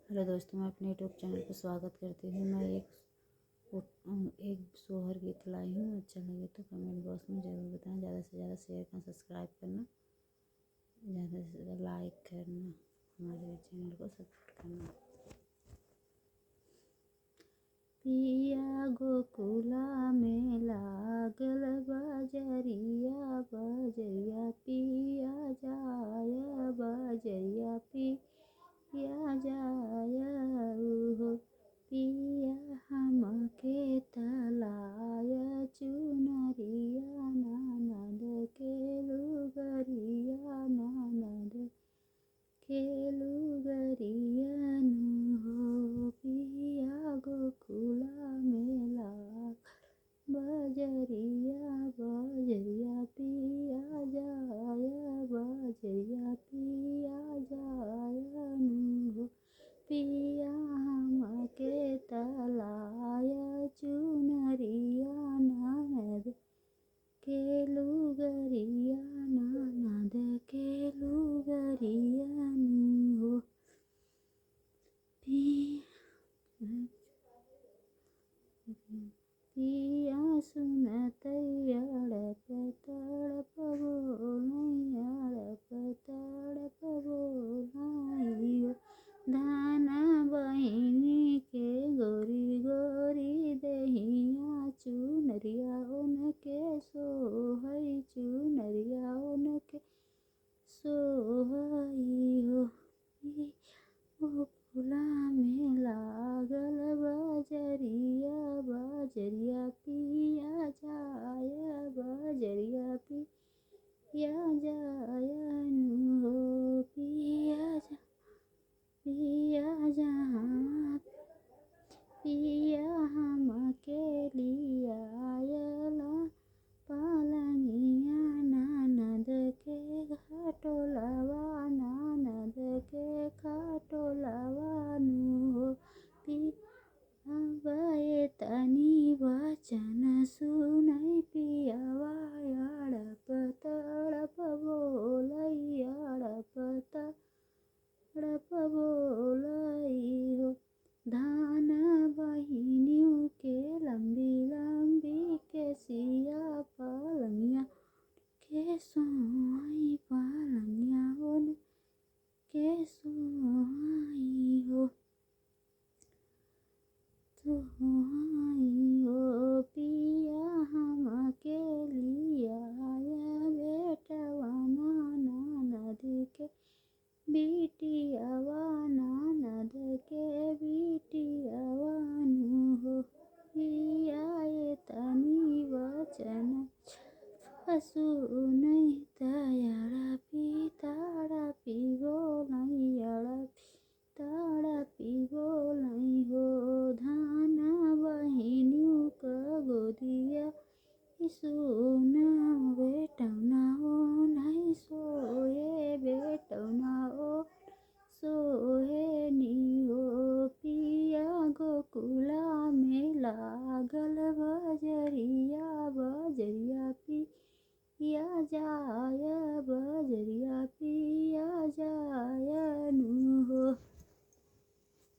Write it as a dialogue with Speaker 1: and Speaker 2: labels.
Speaker 1: Hello दोस्तों, मैं अपने यूट्यूब चैनल पर स्वागत करती हूँ। मैं एक सोहर गीत लाई हूँ। अच्छा लगे तो कमेंट बॉक्स में ज़रूर बताएं। ज़्यादा से ज़्यादा शेयर करना, सब्सक्राइब करना, ज़्यादा से ज़्यादा लाइक करना, हमारे चैनल को सपोर्ट करना। पिया गोकुला में लागल बजरिया बजरिया, पिया जाया बजरिया पिया जाया हो, पिया हमके तलाया चुनरिया ननद के लुगरिया ननद के लुगरिया हो, पिया गोकुला में लागल बजरिया बजरिया, पिया जाया बजरिया पिया जाया हो, पिया हमके तलाया चुनरिया ननद के लुगरिया ननद के लुगरिया हो, पिया सुनतै अड़प तड़प बोलै अड़प तड़प बोलै, धान बहिनी के गोरी गोरी दहिया चुनरिया उनके सोहै चुनरिया उनके सोहै हो, गोकुला में लागल बजरिया बजरिया, पिया जाया बजरिया पिया जाया हो, पिया हमके लियाला पालनिया ननद के खटोलवा ननद के खटोलवा हो, पिया तनी वचन सुनै पियावा अड़प तड़प बोलै अड़प तड़प बोलै हो, धान बहिनियों के लंबी लंबी केसिया पलंगिया के सोई पलंगिया उनके सोई हो, सोई हो, पिया हमके लियाया बेटवा ननद के बिटियावा ननद के बिटियावा हो, पिया तनी वचन सुनै तड़पी तड़पी बोलै अड़पी तड़पी बोलै हो, धान बहिनियों का गोदिया सोना बेटौना ओ नहीं सोए बेटौना ओ सोहे नी हो, पिया गोकुला में लागल